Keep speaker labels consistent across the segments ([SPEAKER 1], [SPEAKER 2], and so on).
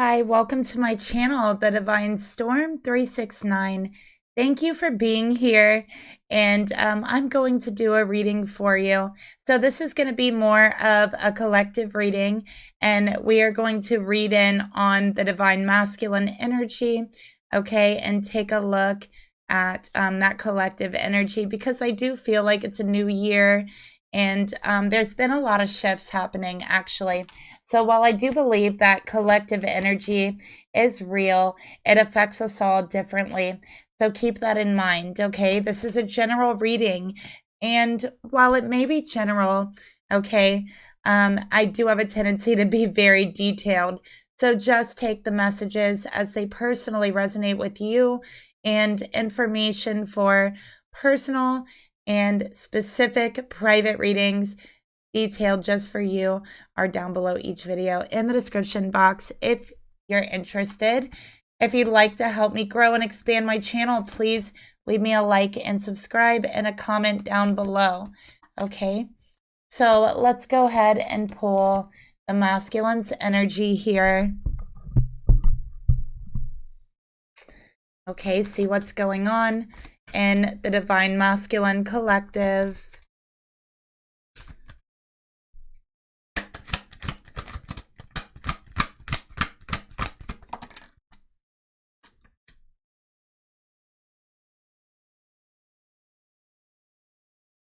[SPEAKER 1] Hi, welcome to my channel, The Divine Storm 369. Thank you for being here, and I'm going to do a reading for you. So this is going to be more of a collective reading, and we are going to read in on the Divine Masculine energy, okay, and take a look at that collective energy, because I do feel like it's a new year, and there's been a lot of shifts happening, actually. So while I do believe that collective energy is real, it affects us all differently. So keep that in mind, okay? This is a general reading. And while it may be general, okay, I do have a tendency to be very detailed. So just take the messages as they personally resonate with you, and information for personal and specific private readings detailed just for you are down below each video in the description box if you're interested. If you'd like to help me grow and expand my channel, please leave me a like and subscribe and a comment down below. Okay, so let's go ahead and pull the masculine's energy here. Okay, see what's going on in the Divine Masculine Collective.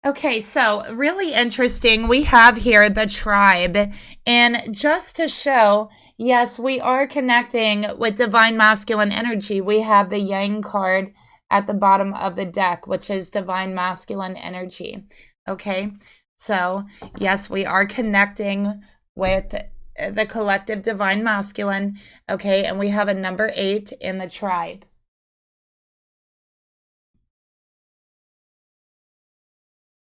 [SPEAKER 1] Okay, so really interesting. We have here the tribe, and just to show, yes, we are connecting with divine masculine energy. We have the Yang card at the bottom of the deck, which is divine masculine energy. Okay, so yes, we are connecting with the collective divine masculine. Okay, and we have a number 8 in the tribe.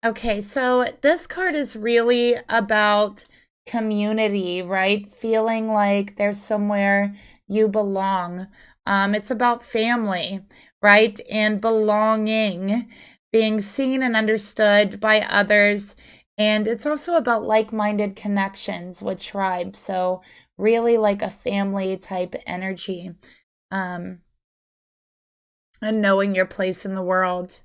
[SPEAKER 1] Okay, so this card is really about community, right? Feeling like there's somewhere you belong. It's about family, right? And belonging, being seen and understood by others. And it's also about like-minded connections with tribe. So really like a family type energy. And knowing your place in the world.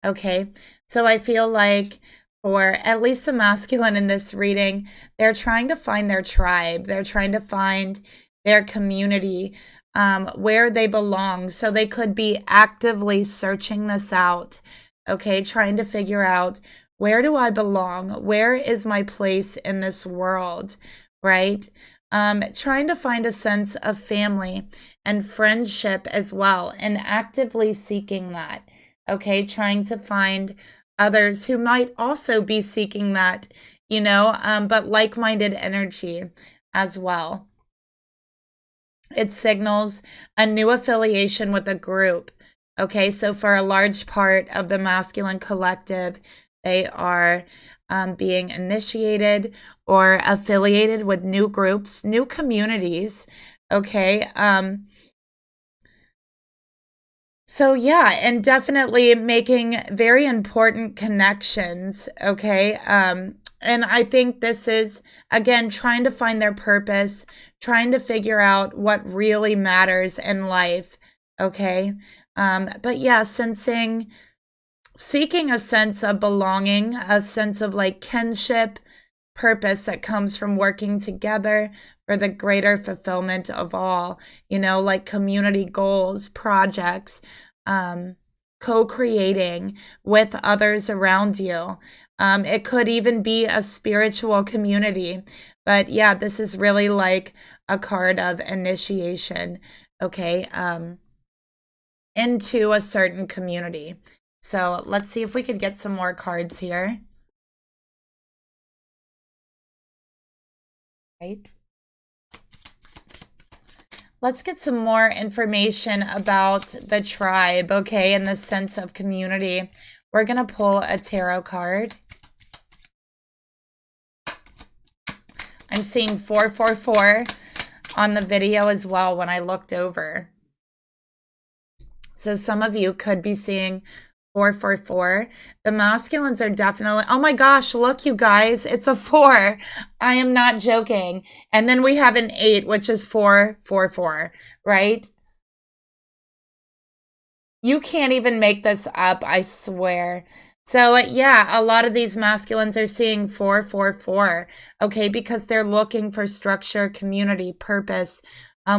[SPEAKER 1] Okay, so I feel like for at least the masculine in this reading, they're trying to find their tribe. They're trying to find their community, where they belong. So they could be actively searching this out, okay, trying to figure out, where do I belong? Where is my place in this world, right? Trying to find a sense of family and friendship as well, and actively seeking that. Okay, trying to find others who might also be seeking that, but like-minded energy as well. It signals a new affiliation with a group. Okay, so for a large part of the masculine collective, they are being initiated or affiliated with new groups, new communities. Okay, so yeah, and definitely making very important connections, okay? And I think this is, again, trying to find their purpose, trying to figure out what really matters in life, okay? But yeah, seeking a sense of belonging, a sense of like kinship, purpose that comes from working together for the greater fulfillment of all, like community goals, projects, co-creating with others around you. It could even be a spiritual community, but yeah, this is really like a card of initiation, okay, into a certain community. So let's see if we could get some more cards here. Right. Let's get some more information about the tribe, okay, and the sense of community. We're going to pull a tarot card. I'm seeing 444 on the video as well when I looked over. So some of you could be seeing 444. The masculines are definitely, oh my gosh, look, you guys, it's a 4. I am not joking. And then we have an 8, which is 444, right? You can't even make this up, I swear. So, yeah, a lot of these masculines are seeing 444, okay, because they're looking for structure, community, purpose,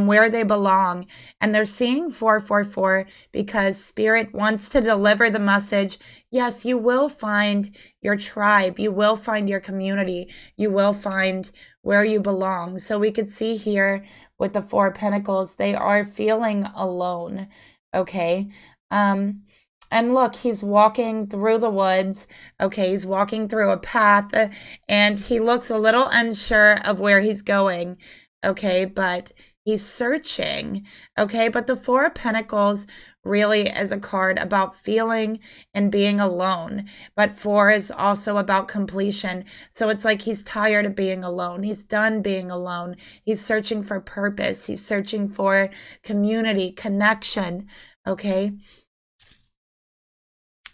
[SPEAKER 1] where they belong. And they're seeing 444 because Spirit wants to deliver the message. Yes, you will find your tribe. You will find your community. You will find where you belong. So we could see here with the 4 of Pentacles, they are feeling alone, okay? And look, he's walking through the woods. Okay, he's walking through a path and he looks a little unsure of where he's going. Okay, but he's searching. Okay, but the 4 of Pentacles really is a card about feeling and being alone. But 4 is also about completion. So it's like he's tired of being alone. He's done being alone. He's searching for purpose. He's searching for community, connection. Okay.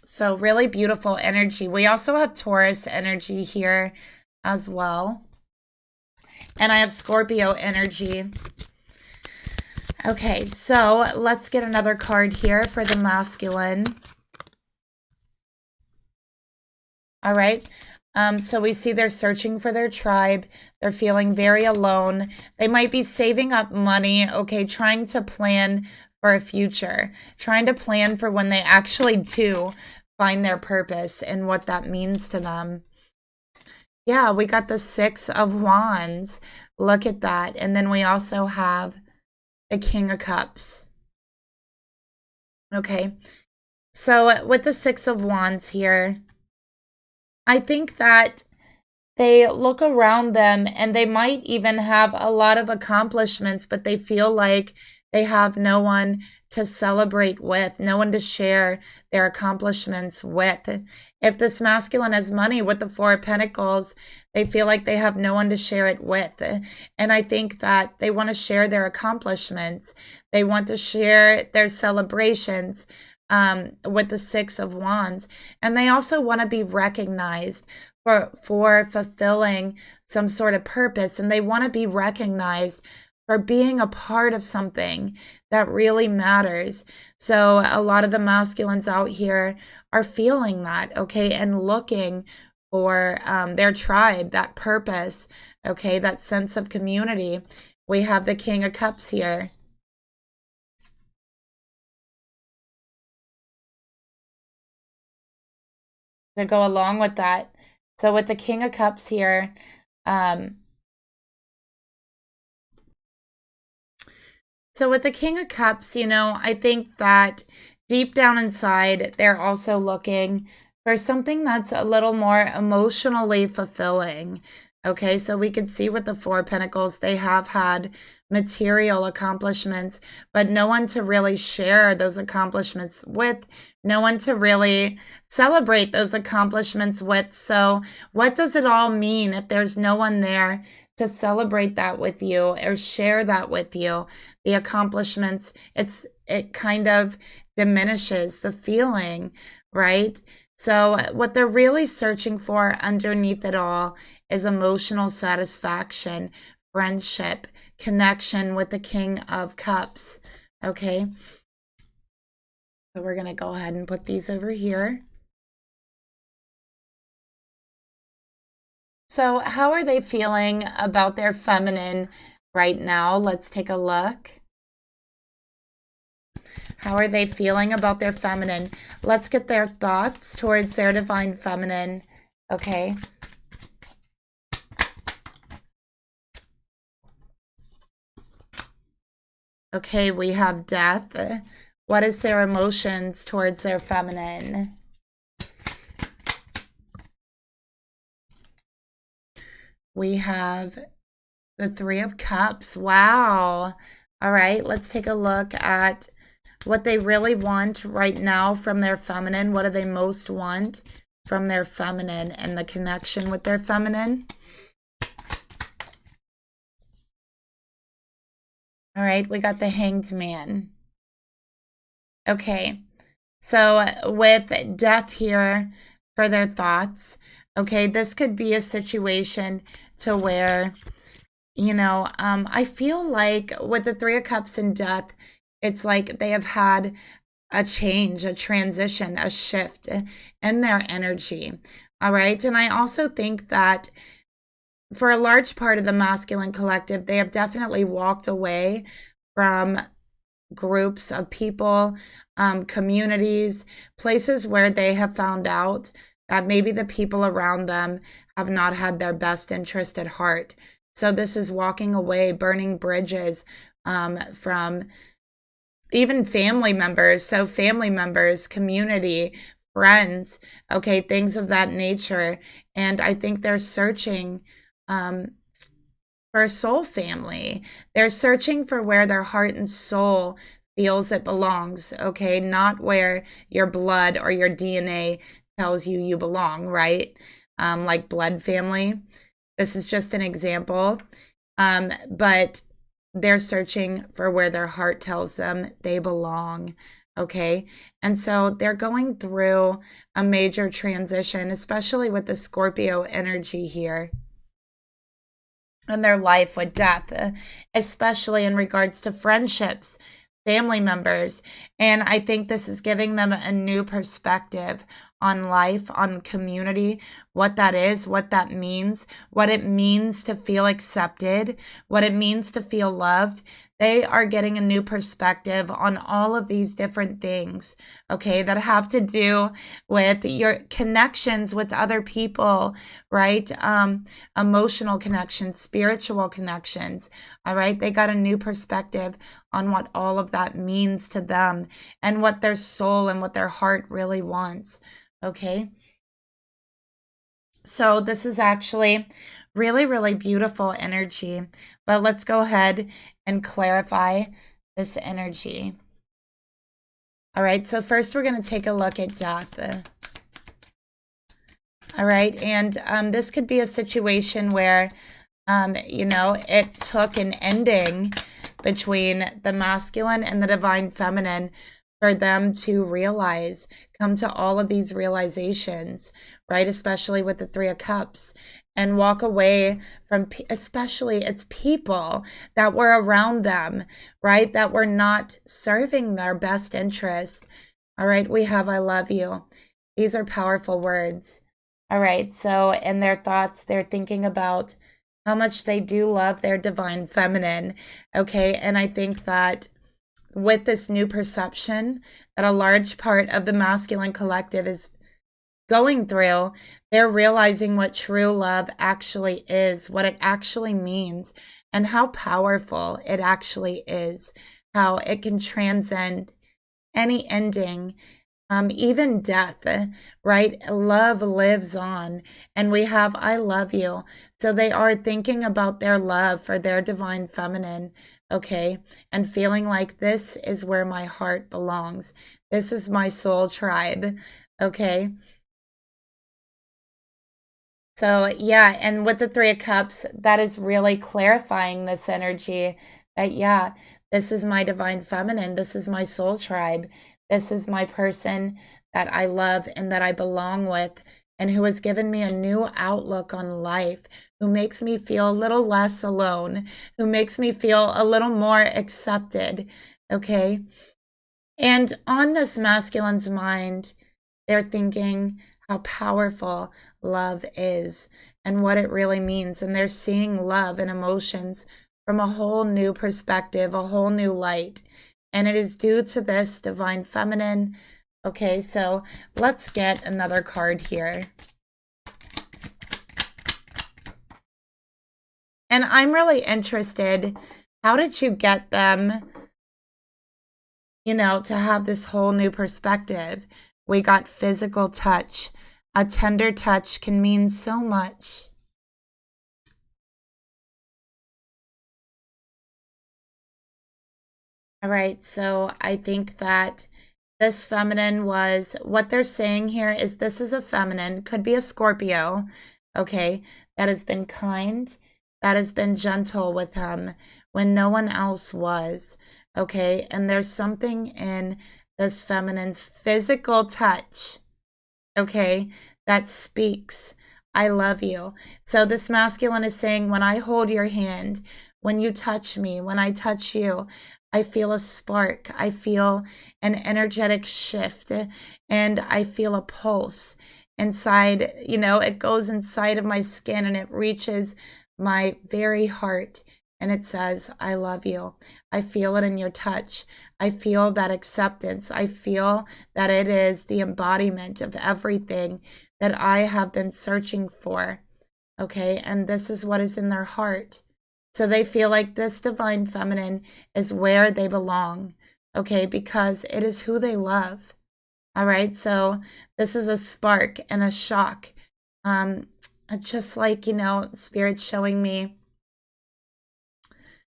[SPEAKER 1] So really beautiful energy. We also have Taurus energy here as well. And I have Scorpio energy. Okay, so let's get another card here for the masculine. All right. So we see they're searching for their tribe. They're feeling very alone. They might be saving up money, okay, trying to plan for a future, trying to plan for when they actually do find their purpose and what that means to them. Yeah, we got the 6 of Wands. Look at that. And then we also have the King of Cups. Okay. So with the 6 of Wands here, I think that they look around them and they might even have a lot of accomplishments, but they feel like they have no one to celebrate with, no one to share their accomplishments with. If this masculine has money with the 4 of Pentacles, they feel like they have no one to share it with. And I think that they want to share their accomplishments. They want to share their celebrations with the 6 of Wands. And they also want to be recognized for fulfilling some sort of purpose. And they want to be recognized for being a part of something that really matters. So a lot of the masculines out here are feeling that, okay, and looking for their tribe, that purpose, okay, that sense of community. We have the King of Cups here. To go along with that. So with the King of Cups here, so with the King of Cups, you know, I think that deep down inside, they're also looking for something that's a little more emotionally fulfilling. Okay, so we could see with the 4 of Pentacles, they have had material accomplishments, but no one to really share those accomplishments with, no one to really celebrate those accomplishments with. So what does it all mean if there's no one there to celebrate that with you or share that with you? The accomplishments, it kind of diminishes the feeling, right? So what they're really searching for underneath it all is emotional satisfaction, friendship, connection with the King of Cups. Okay. So we're going to go ahead and put these over here. So how are they feeling about their feminine right now? Let's take a look. How are they feeling about their feminine? Let's get their thoughts towards their divine feminine. Okay. Okay, we have death. What is their emotions towards their feminine? We have the 3 of Cups. Wow. All right, let's take a look at what they really want right now from their feminine. What do they most want from their feminine and the connection with their feminine? All right, we got the Hanged Man. Okay, So with death here for their thoughts, okay, this could be a situation to where, I feel like with the Three of Cups and death, it's like they have had a change, a transition, a shift in their energy. All right. And I also think that for a large part of the masculine collective, they have definitely walked away from groups of people, communities, places where they have found out that maybe the people around them have not had their best interest at heart. So this is walking away, burning bridges from even family members. So family members, community, friends, okay, things of that nature. And I think they're searching for a soul family. They're searching for where their heart and soul feels it belongs, okay? Not where your blood or your DNA tells you you belong, right? Like blood family. This is just an example. But they're searching for where their heart tells them they belong, okay? And so they're going through a major transition, especially with the Scorpio energy here in their life with death, especially in regards to friendships, family members. And I think this is giving them a new perspective on life, on community, what that is, what that means, what it means to feel accepted, what it means to feel loved. They are getting a new perspective on all of these different things, okay, that have to do with your connections with other people, right? Emotional connections, spiritual connections, all right? They got a new perspective on what all of that means to them and what their soul and what their heart really wants, okay? So this is actually really, really beautiful energy. But let's go ahead and clarify this energy. All right, so first we're going to take a look at death. All right, and this could be a situation where, it took an ending between the masculine and the divine feminine for them to realize, come to all of these realizations, right? Especially with the Three of Cups, and walk away from, especially it's people that were around them, right? That were not serving their best interest. All right, we have, I love you. These are powerful words. All right, so in their thoughts, they're thinking about how much they do love their divine feminine, okay? And I think that with this new perception that a large part of the masculine collective is going through, they're realizing what true love actually is, what it actually means, and how powerful it actually is, how it can transcend any ending, even death, right? Love lives on, and we have, I love you. So they are thinking about their love for their divine feminine, okay? And feeling like this is where my heart belongs. This is my soul tribe, okay? So yeah, and with the Three of Cups, that is really clarifying this energy that, yeah, this is my divine feminine. This is my soul tribe. This is my person that I love and that I belong with, and who has given me a new outlook on life, who makes me feel a little less alone, who makes me feel a little more accepted, okay? And on this masculine's mind, they're thinking how powerful love is and what it really means. And they're seeing love and emotions from a whole new perspective, a whole new light. And it is due to this divine feminine. Okay, so let's get another card here. And I'm really interested, how did you get them, to have this whole new perspective? We got physical touch. A tender touch can mean so much. All right, so I think that this feminine was, what they're saying here is this is a feminine, could be a Scorpio, okay, that has been kind, that has been gentle with him when no one else was, okay? And there's something in this feminine's physical touch, okay, that speaks, I love you. So this masculine is saying, when I hold your hand, when you touch me, when I touch you, I feel a spark. I feel an energetic shift, and I feel a pulse inside, you know, it goes inside of my skin and it reaches my very heart. And it says, I love you. I feel it in your touch. I feel that acceptance. I feel that it is the embodiment of everything that I have been searching for. Okay, and this is what is in their heart. So they feel like this divine feminine is where they belong. Okay, because it is who they love. All right, so this is a spark and a shock. Just like, you know, Spirit's showing me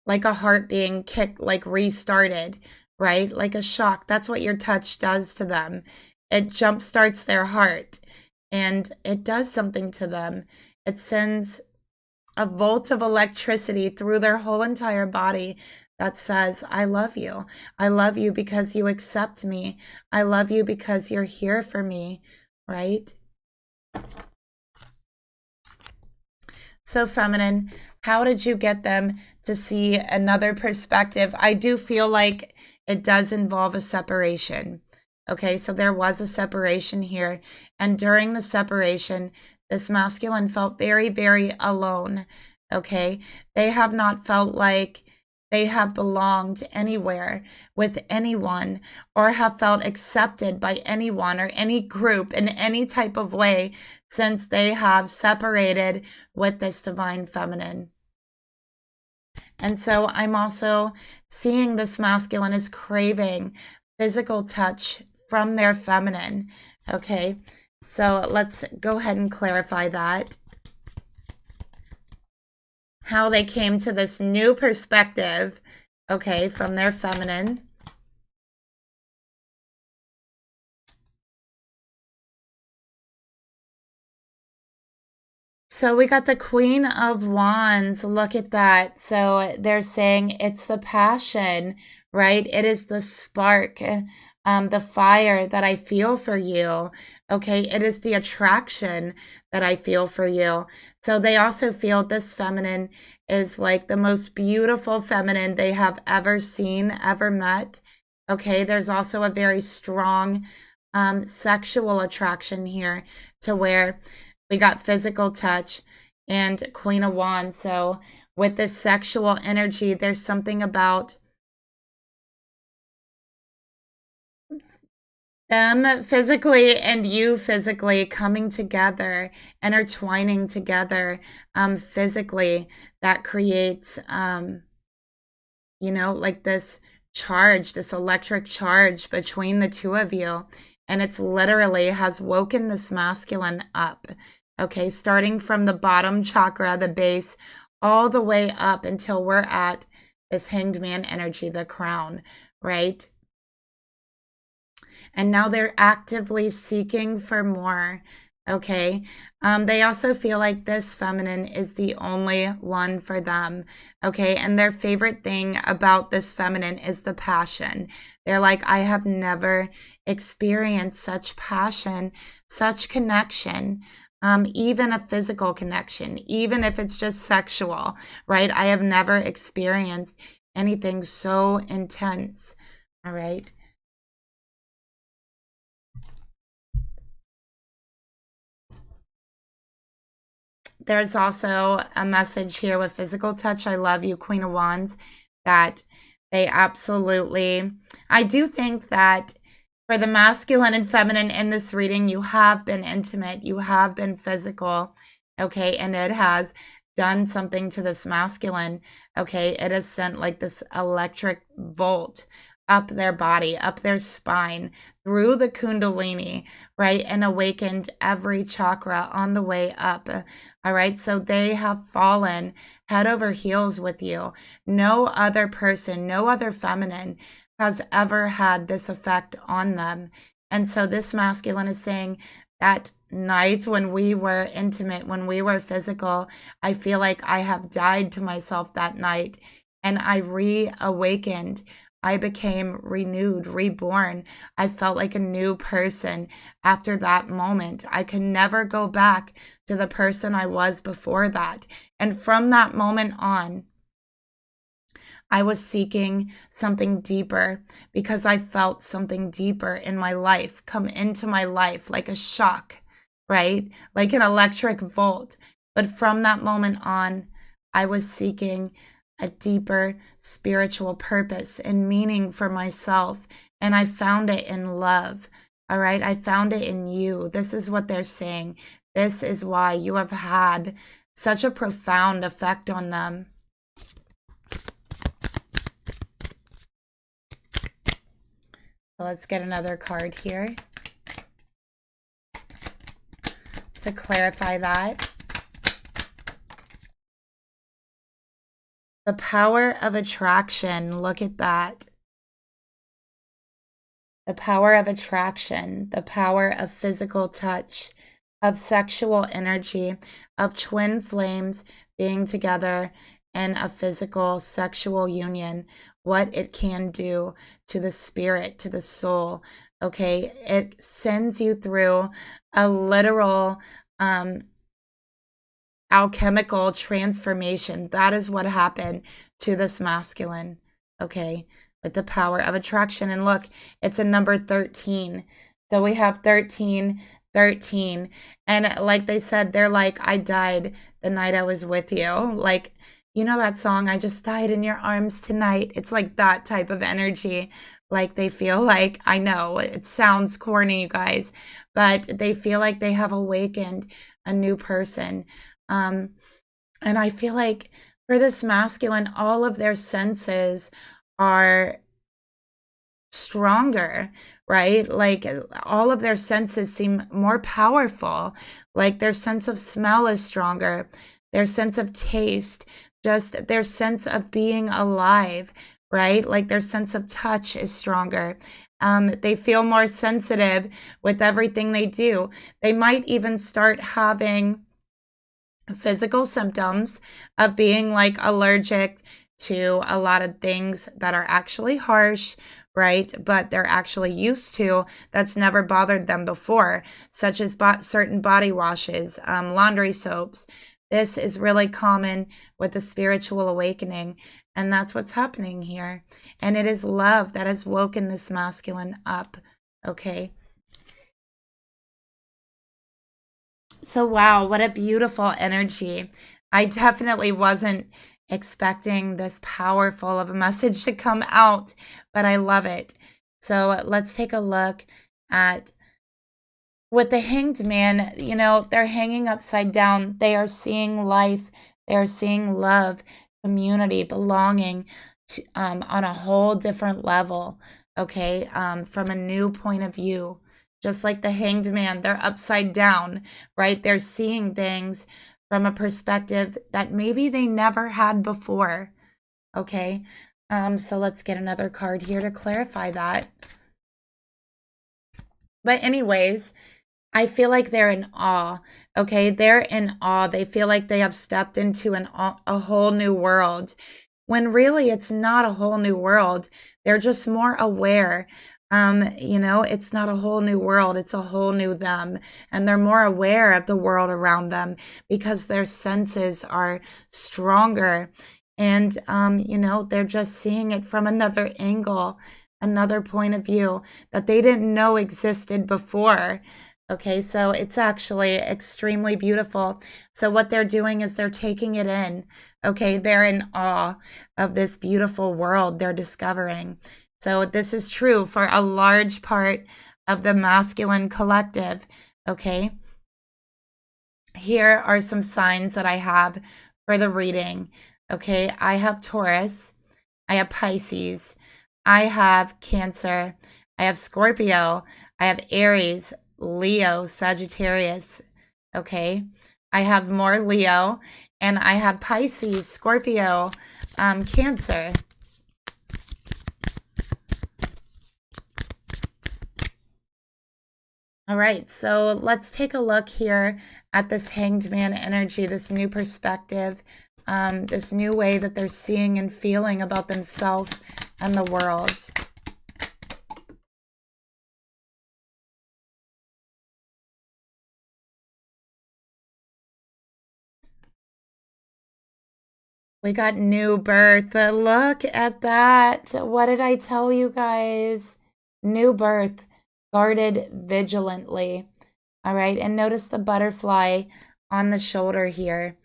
[SPEAKER 1] like a heart being kicked, like restarted, right? Like a shock. That's what your touch does to them. It jumpstarts their heart and it does something to them. It sends a volt of electricity through their whole entire body that says, I love you. I love you because you accept me. I love you because you're here for me, right? So feminine, how did you get them to see another perspective? I do feel like it does involve a separation. Okay, so there was a separation here. And during the separation, this masculine felt very, very alone. Okay, they have not felt like they have belonged anywhere with anyone or have felt accepted by anyone or any group in any type of way since they have separated with this divine feminine. And so I'm also seeing this masculine is craving physical touch from their feminine. Okay, so let's go ahead and clarify that. How they came to this new perspective, okay, from their feminine. So we got the Queen of Wands. Look at that. So they're saying it's the passion, right? It is the spark, the fire that I feel for you. Okay, it is the attraction that I feel for you. So they also feel this feminine is like the most beautiful feminine they have ever seen, ever met. Okay, there's also a very strong sexual attraction here to where we got physical touch and Queen of Wands. So with this sexual energy, there's something about them physically and you physically coming together, intertwining together physically that creates, you know, like this charge, this electric charge between the two of you. And it's literally has woken this masculine up. Okay, starting from the bottom chakra, the base, all the way up until we're at this hanged man energy, the crown, right? And now they're actively seeking for more. Okay. They also feel like this feminine is the only one for them. Okay. And their favorite thing about this feminine is the passion. They're like, I have never experienced such passion, such connection, even a physical connection, even if it's just sexual, right? I have never experienced anything so intense. All right. There's also a message here with physical touch. I love you, Queen of Wands, that they absolutely, I do think that for the masculine and feminine in this reading, you have been intimate, you have been physical, okay, and it has done something to this masculine, okay, it has sent like this electric volt up their body, up their spine, through the kundalini, right? And awakened every chakra on the way up. All right. So they have fallen head over heels with you. No other person, no other feminine has ever had this effect on them. And so this masculine is saying that night when we were intimate, when we were physical, I feel like I have died to myself that night and I reawakened. I became renewed, reborn. I felt like a new person after that moment. I could never go back to the person I was before that. And from that moment on, I was seeking something deeper because I felt something deeper in my life come into my life like a shock, right? Like an electric volt. But from that moment on, I was seeking a deeper spiritual purpose and meaning for myself. And I found it in love. All right. I found it in you. This is what they're saying. This is why you have had such a profound effect on them. Let's get another card here to clarify that. The power of attraction. Look at that. The power of attraction, the power of physical touch, of sexual energy, of twin flames being together in a physical sexual union, what it can do to the spirit, to the soul. Okay, it sends you through a literal alchemical transformation. That is what happened to this masculine, okay, with the power of attraction. And look, it's a number 13. So we have 13, 13. And like they said, they're like, I died the night I was with you. Like, you know that song, I just died in your arms tonight. It's like that type of energy. Like they feel like, I know it sounds corny, you guys, but they feel like they have awakened a new person. And I feel like for this masculine, all of their senses are stronger, right? Like all of their senses seem more powerful. Like their sense of smell is stronger, their sense of taste, just their sense of being alive, right? Like their sense of touch is stronger. They feel more sensitive with everything they do. They might even start having physical symptoms of being like allergic to a lot of things that are actually harsh, right? But they're actually used to, that's never bothered them before, such as certain body washes, laundry soaps. This is really common with the spiritual awakening, and that's what's happening here. And it is love that has woken this masculine up, okay? So, wow, what a beautiful energy. I definitely wasn't expecting this powerful of a message to come out, but I love it. So let's take a look at with the Hanged Man. You know, they're hanging upside down. They are seeing life. They are seeing love, community, belonging to, on a whole different level, okay, from a new point of view. Just like the Hanged Man, they're upside down, right? They're seeing things from a perspective that maybe they never had before, okay? So let's get another card here to clarify that. But anyways, I feel like they're in awe, okay? They're in awe. They feel like they have stepped into a whole new world, when really it's not a whole new world. They're just more aware. You know, it's not a whole new world. It's a whole new them. And they're more aware of the world around them because their senses are stronger. And, you know, they're just seeing it from another angle, another point of view that they didn't know existed before. Okay, so it's actually extremely beautiful. So what they're doing is they're taking it in. Okay, they're in awe of this beautiful world they're discovering. So this is true for a large part of the masculine collective. Okay, here are some signs that I have for the reading. Okay, I have Taurus, I have Pisces, I have Cancer, I have Scorpio, I have Aries, Leo, Sagittarius, okay? I have more Leo, and I have Pisces, Scorpio, Cancer. All right, so let's take a look here at this Hanged Man energy, this new perspective, this new way that they're seeing and feeling about themselves and the world. We got new birth. Look at that. What did I tell you guys? New birth, guarded vigilantly. All right. And notice the butterfly on the shoulder here.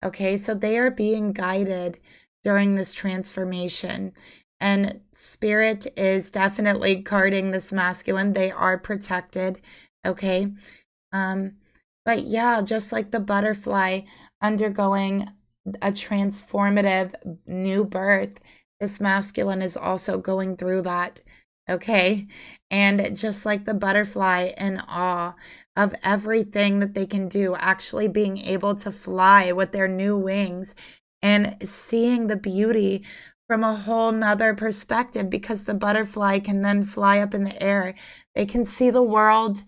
[SPEAKER 1] Okay. So they are being guided during this transformation. And spirit is definitely guarding this masculine. They are protected. Okay. But yeah, just like the butterfly undergoing a transformative new birth, this masculine is also going through that. Okay. And just like the butterfly, in awe of everything that they can do, actually being able to fly with their new wings and seeing the beauty from a whole nother perspective, because the butterfly can then fly up in the air. They can see the world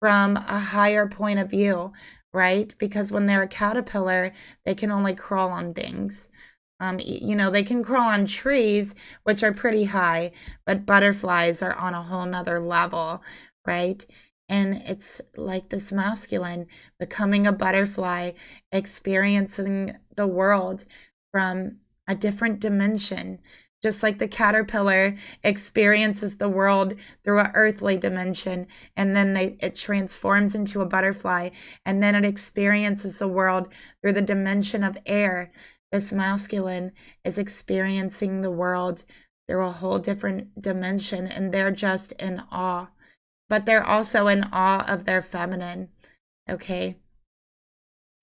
[SPEAKER 1] from a higher point of view, right? Because when they're a caterpillar, they can only crawl on things. You know, they can crawl on trees, which are pretty high, but butterflies are on a whole nother level, right? And it's like this masculine becoming a butterfly, experiencing the world from a different dimension. Just like the caterpillar experiences the world through an earthly dimension, and then it transforms into a butterfly, and then it experiences the world through the dimension of air. This masculine is experiencing the world through a whole different dimension, and they're just in awe. But they're also in awe of their feminine, okay?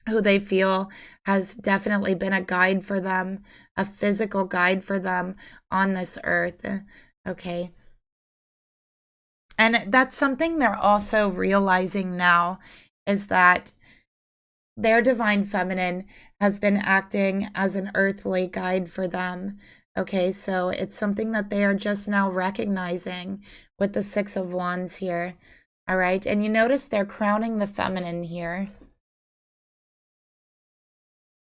[SPEAKER 1] Who they feel has definitely been a guide for them, a physical guide for them on this earth, okay? And that's something they're also realizing now, is that their divine feminine has been acting as an earthly guide for them, okay? So it's something that they are just now recognizing with the Six of Wands here, all right? And you notice they're crowning the feminine here.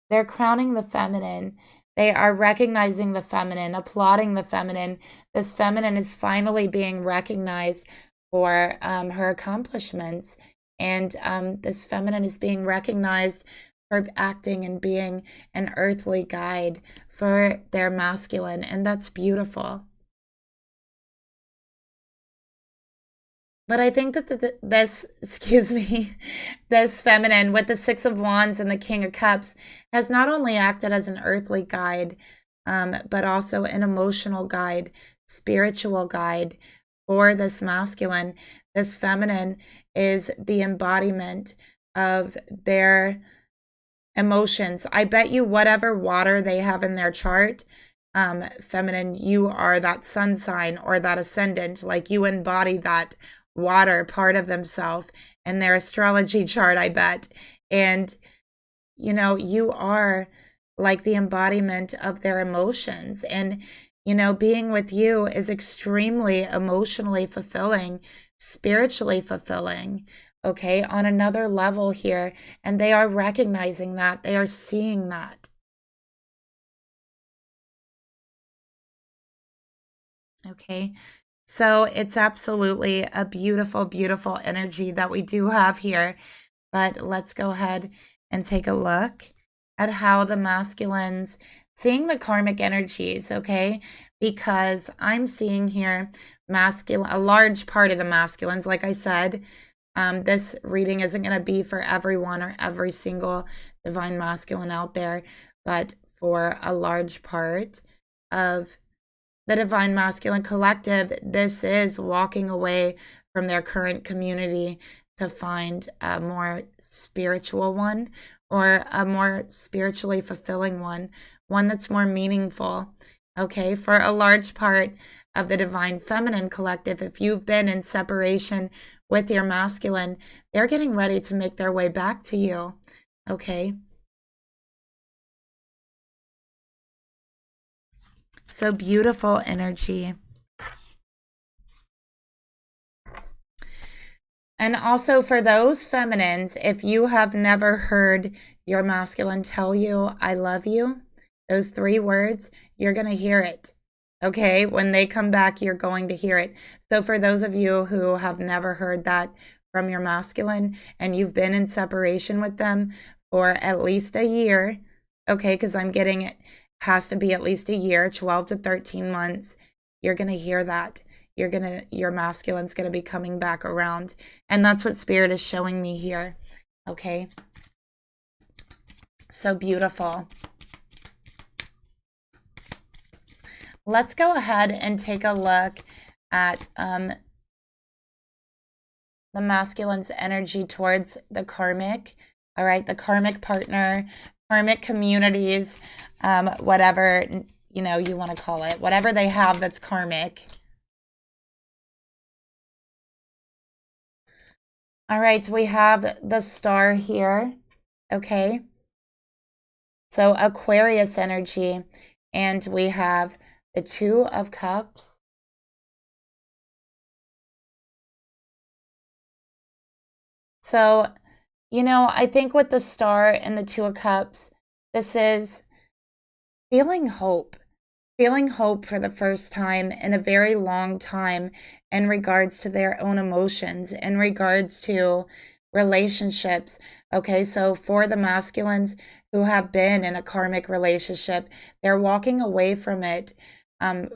[SPEAKER 1] They're crowning the feminine. They are recognizing the feminine, applauding the feminine. This feminine is finally being recognized for her accomplishments. And this feminine is being recognized for acting and being an earthly guide for their masculine. And that's beautiful. But I think that this, excuse me, this feminine with the Six of Wands and the King of Cups has not only acted as an earthly guide, but also an emotional guide, spiritual guide for this masculine. This feminine is the embodiment of their emotions. I bet you whatever water they have in their chart, feminine, you are that sun sign or that ascendant, like you embody that water part of themselves in their astrology chart, I bet. And, you know, you are like the embodiment of their emotions. And, you know, being with you is extremely emotionally fulfilling, spiritually fulfilling, okay, on another level here. And they are recognizing that. They are seeing that. Okay. So it's absolutely a beautiful, beautiful energy that we do have here. But let's go ahead and take a look at how the masculines, seeing the karmic energies, okay? Because I'm seeing here masculine, a large part of the masculines, like I said, this reading isn't going to be for everyone or every single divine masculine out there, but for a large part of the divine masculine collective, this is walking away from their current community to find a more spiritual one, or a more spiritually fulfilling one that's more meaningful. Okay, for a large part of the divine feminine collective, if you've been in separation with your masculine, they're getting ready to make their way back to you. Okay. So beautiful energy. And also for those feminines, if you have never heard your masculine tell you, I love you, those 3 words, you're going to hear it. Okay, when they come back, you're going to hear it. So for those of you who have never heard that from your masculine and you've been in separation with them for at least a year, okay, because I'm getting it has to be at least a year, 12 to 13 months, you're going to hear that. Your masculine's going to be coming back around. And that's what Spirit is showing me here. Okay. So beautiful. Let's go ahead and take a look at the masculine's energy towards the karmic. All right, the karmic partner, karmic communities, whatever, you know, you want to call it, whatever they have that's karmic. All right, we have the star here. Okay. So Aquarius energy, and we have the Two of Cups. So, you know, I think with the star and the Two of Cups, this is feeling hope for the first time in a very long time in regards to their own emotions, in regards to relationships. Okay, so for the masculines who have been in a karmic relationship, they're walking away from it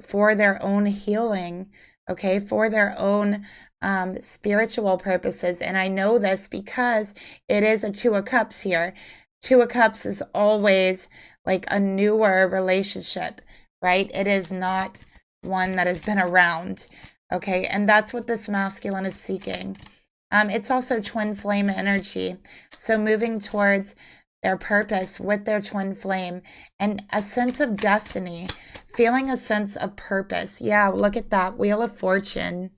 [SPEAKER 1] for their own healing, okay, for their own spiritual purposes. And I know this because it is a Two of Cups here. Two of Cups is always like a newer relationship, right? It is not one that has been around, okay? And that's what this masculine is seeking. It's also twin flame energy. So moving towards their purpose with their twin flame and a sense of destiny, feeling a sense of purpose. Yeah, look at that Wheel of Fortune.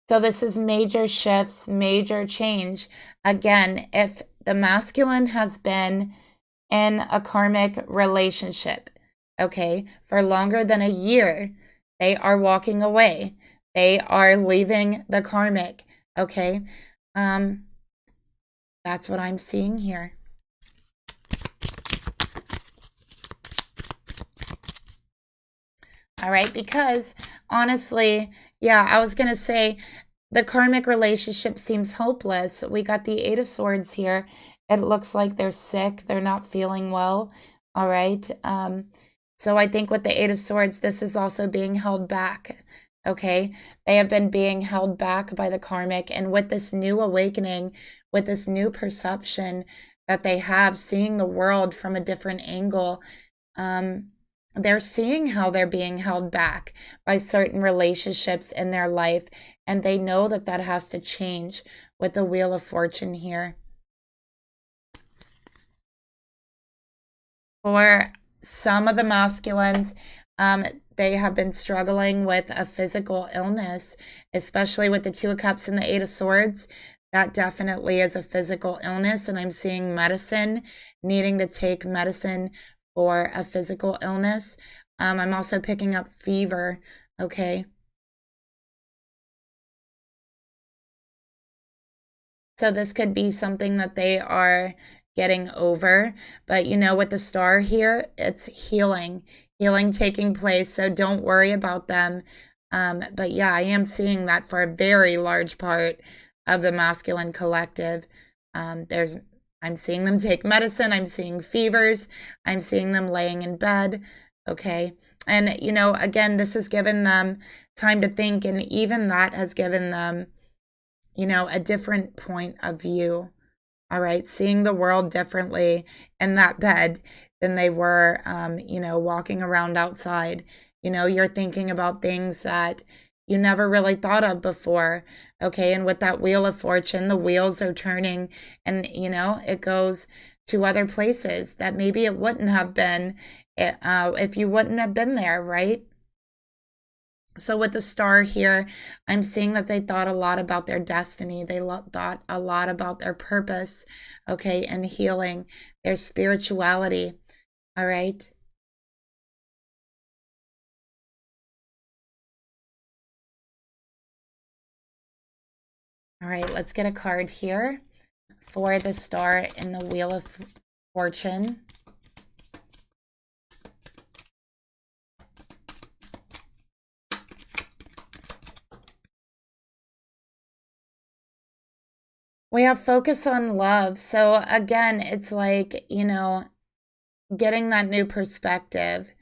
[SPEAKER 1] So this is major shifts, major change. Again, if the masculine has been in a karmic relationship, okay, for longer than a year, they are walking away. They are leaving the karmic, okay? That's what I'm seeing here. All right, because honestly, yeah, I was going to say the karmic relationship seems hopeless. We got the Eight of Swords here. It looks like they're sick. They're not feeling well. All right. So I think with the Eight of Swords, this is also being held back. Okay. They have been being held back by the karmic. And with this new awakening, with this new perception that they have, seeing the world from a different angle, they're seeing how they're being held back by certain relationships in their life, and they know that that has to change with the Wheel of Fortune here. For some of the masculines, they have been struggling with a physical illness, especially with the Two of Cups and the Eight of Swords. That definitely is a physical illness, and I'm seeing medicine, needing to take medicine for a physical illness. I'm also picking up fever, okay? So this could be something that they are getting over, but you know, with the star here, it's healing taking place, so don't worry about them. But yeah, I am seeing that for a very large part of the masculine collective. I'm seeing them take medicine. I'm seeing fevers. I'm seeing them laying in bed. Okay. And, you know, again, this has given them time to think. And even that has given them, you know, a different point of view. All right. Seeing the world differently in that bed than they were, you know, walking around outside. You know, you're thinking about things that you never really thought of before. Okay. And with that Wheel of Fortune, the wheels are turning and, you know, it goes to other places that maybe it wouldn't have been if you wouldn't have been there, right? So with the star here, I'm seeing that they thought a lot about their destiny. They thought a lot about their purpose, okay, and healing, their spirituality, all right? All right, let's get a card here for the star in the Wheel of Fortune. We have focus on love. So again, it's like, getting that new perspective.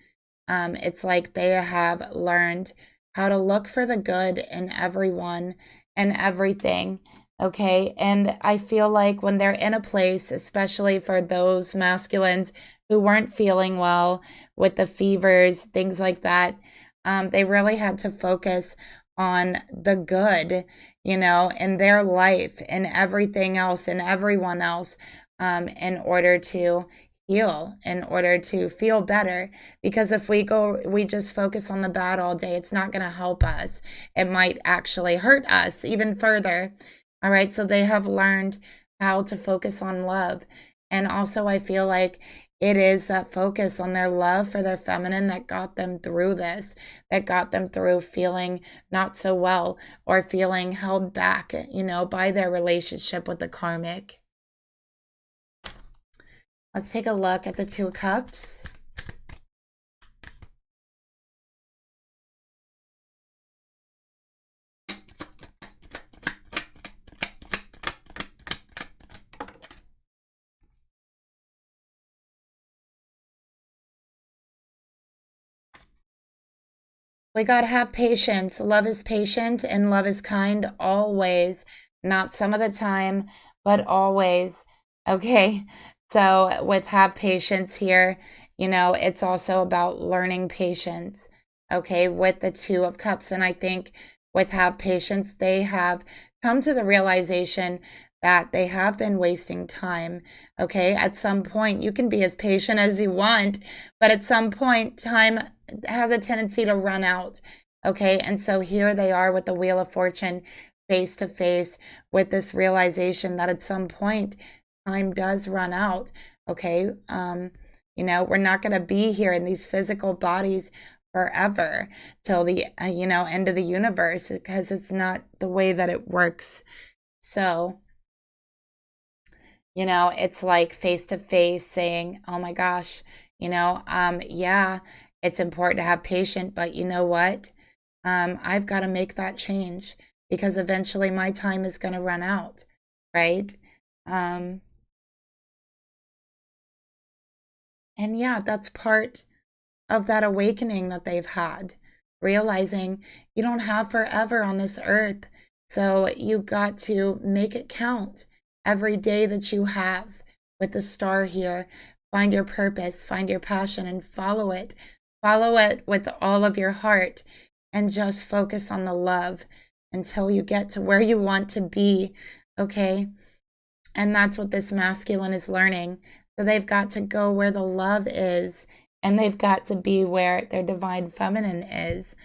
[SPEAKER 1] It's like they have learned how to look for the good in everyone and everything. Okay. And I feel like when they're in a place, especially for those masculines who weren't feeling well with the fevers, things like that, they really had to focus on the good, in their life and everything else and everyone else, in order to heal, in order to feel better. Because if we just focus on the bad all day, it's not going to help us. It might actually hurt us even further. All right. So they have learned how to focus on love. And also, I feel like it is that focus on their love for their feminine that got them through this, that got them through feeling not so well or feeling held back, by their relationship with the karmic. Let's take a look at the Two of Cups. We got to have patience. Love is patient and love is kind always. Not some of the time, but always. Okay. So with have patience here, it's also about learning patience. Okay. With the Two of Cups. And I think with have patience, they have come to the realization that they have been wasting time. Okay. At some point, you can be as patient as you want, but at some point, time has a tendency to run out. Okay. And so here they are with the Wheel of Fortune face to face with this realization that at some point time does run out. Okay. We're not going to be here in these physical bodies forever till the, end of the universe, because it's not the way that it works. So, it's like face to face saying, oh my gosh, yeah, it's important to have patience, but you know what? I've got to make that change because eventually my time is going to run out, right? And yeah, that's part of that awakening that they've had, realizing you don't have forever on this earth. So you got to make it count every day that you have with the star here. Find your purpose, find your passion, and follow it. Follow it with all of your heart and just focus on the love until you get to where you want to be. Okay. And that's what this masculine is learning. So they've got to go where the love is, and they've got to be where their divine feminine is.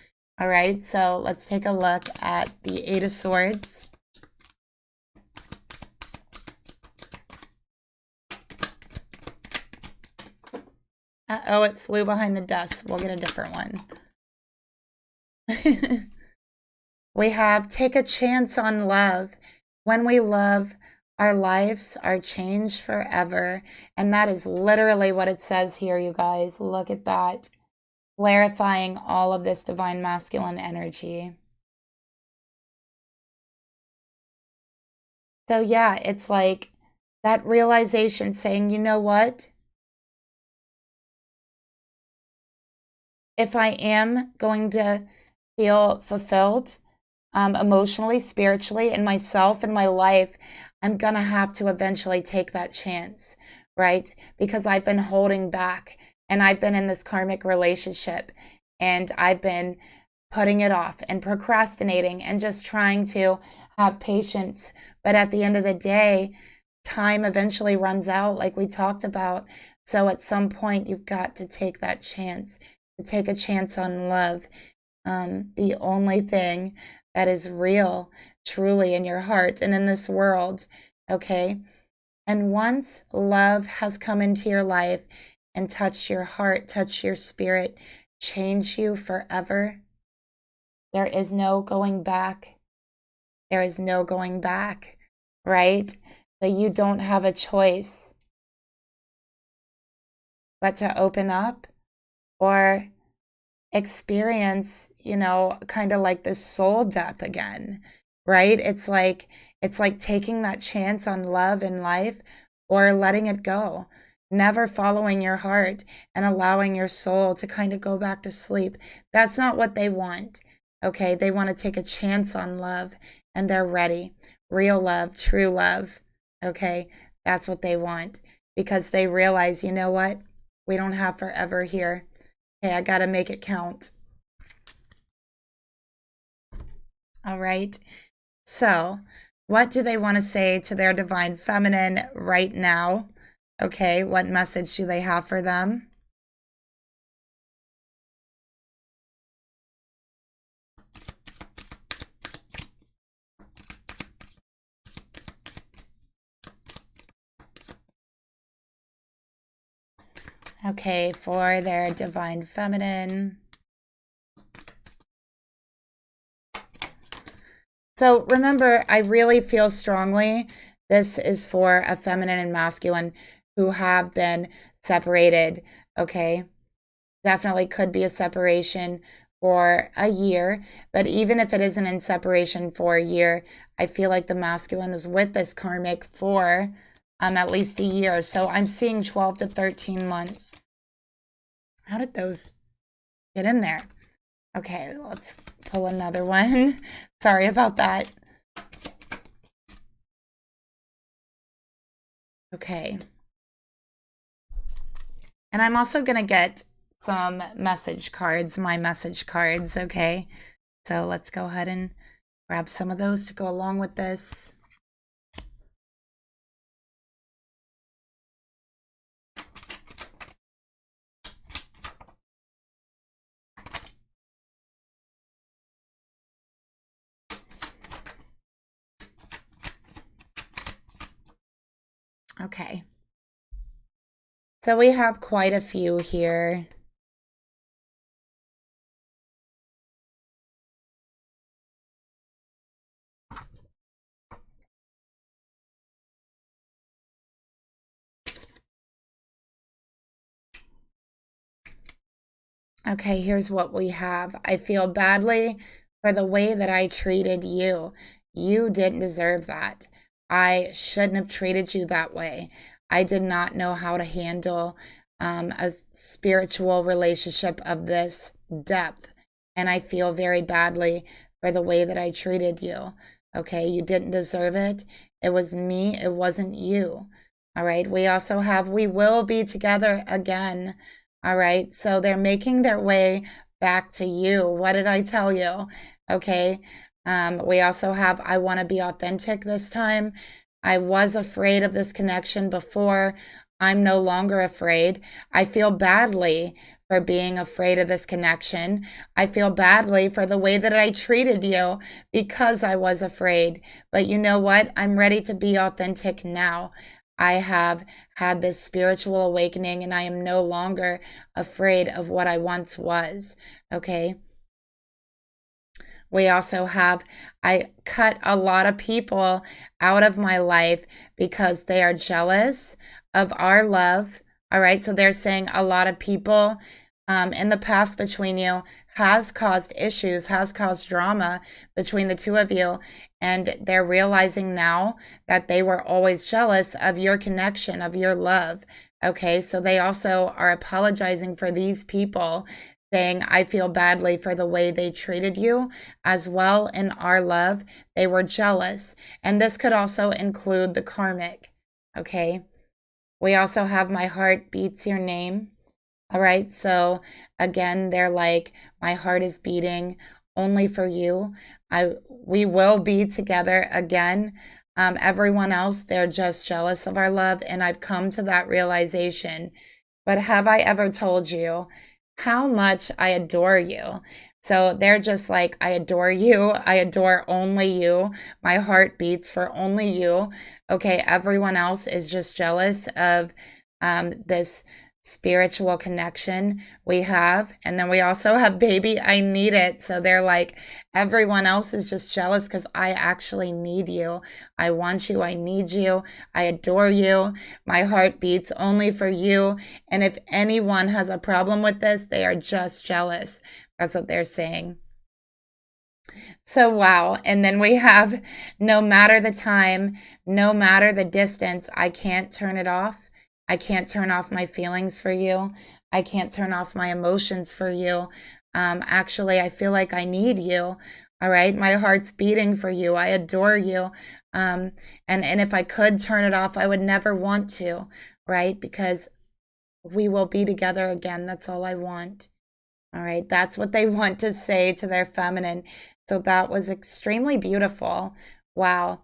[SPEAKER 1] All right, so let's take a look at the Eight of Swords. Uh-oh, it flew behind the desk. We'll get a different one. We have take a chance on love. When we love, our lives are changed forever. And that is literally what it says here, you guys. Look at that. Clarifying all of this divine masculine energy. So yeah, it's like that realization saying, you know what? If I am going to feel fulfilled, emotionally, spiritually, in myself, in my life, I'm going to have to eventually take that chance, right? Because I've been holding back and I've been in this karmic relationship and I've been putting it off and procrastinating and just trying to have patience. But at the end of the day, time eventually runs out, like we talked about. So at some point, you've got to take that chance, to take a chance on love. The only thing that is real, truly in your heart and in this world, okay? And once love has come into your life and touched your heart, touched your spirit, changed you forever, there is no going back. There is no going back, right? So you don't have a choice but to open up or experience, kind of like this soul death again, right? It's like It's like taking that chance on love in life or letting it go, never following your heart and allowing your soul to kind of go back to sleep. That's not what they want. Okay, they want to take a chance on love and they're ready. Real love, true love. Okay, that's what they want because they realize, you know what? We don't have forever here. Okay, I got to make it count. All right. So, what do they want to say to their divine feminine right now? Okay, what message do they have for them? Okay, for their divine feminine. So remember, I really feel strongly this is for a feminine and masculine who have been separated, okay? Definitely could be a separation for a year, but even if it isn't in separation for a year, I feel like the masculine is with this karmic for at least a year. So I'm seeing 12 to 13 months. How did those get in there? Okay, let's pull another one. Sorry about that. Okay. And I'm also going to get some message cards, my message cards, okay? So let's go ahead and grab some of those to go along with this. Okay. So we have quite a few here. Okay, here's what we have. I feel badly for the way that I treated you. You didn't deserve that. I shouldn't have treated you that way. I did not know how to handle a spiritual relationship of this depth. And I feel very badly for the way that I treated you. Okay, you didn't deserve it. It was me, it wasn't you. All right, we also have, we will be together again. All right, so they're making their way back to you. What did I tell you? Okay, we also have, I want to be authentic this time. I was afraid of this connection before. I'm no longer afraid. I feel badly for being afraid of this connection. I feel badly for the way that I treated you because I was afraid. But you know what? I'm ready to be authentic now. I have had this spiritual awakening and I am no longer afraid of what I once was. Okay. We also have, I cut a lot of people out of my life because they are jealous of our love. All right. So they're saying a lot of people in the past between you has caused issues, has caused drama between the two of you. And they're realizing now that they were always jealous of your connection, of your love. Okay. So they also are apologizing for these people, saying, I feel badly for the way they treated you as well in our love. They were jealous. And this could also include the karmic. Okay. We also have my heart beats your name. All right. So again, they're like, my heart is beating only for you. We will be together again. Everyone else, they're just jealous of our love. And I've come to that realization. But have I ever told you how much I adore you? So they're just like, I adore you. I adore only you. My heart beats for only you. Okay. Everyone else is just jealous of this spiritual connection we have. And then we also have baby, I need it. So they're like, everyone else is just jealous because I actually need you. I want you. I need you. I adore you. My heart beats only for you. And if anyone has a problem with this, they are just jealous. That's what they're saying. So, wow. And then we have no matter the time, no matter the distance, I can't turn it off. I can't turn off my feelings for you. I can't turn off my emotions for you. Actually, I feel like I need you. All right. My heart's beating for you. I adore you. Um, and if I could turn it off, I would never want to. Right. Because we will be together again. That's all I want. All right, that's what they want to say to their feminine. So that was extremely beautiful. Wow.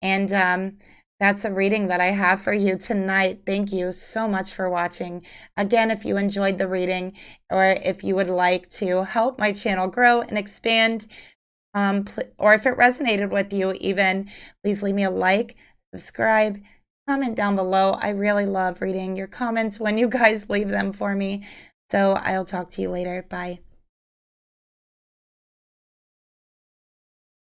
[SPEAKER 1] And that's a reading that I have for you tonight. Thank you so much for watching. Again, if you enjoyed the reading or if you would like to help my channel grow and expand, or if it resonated with you even, please leave me a like, subscribe, comment down below. I really love reading your comments when you guys leave them for me. So I'll talk to you later. Bye.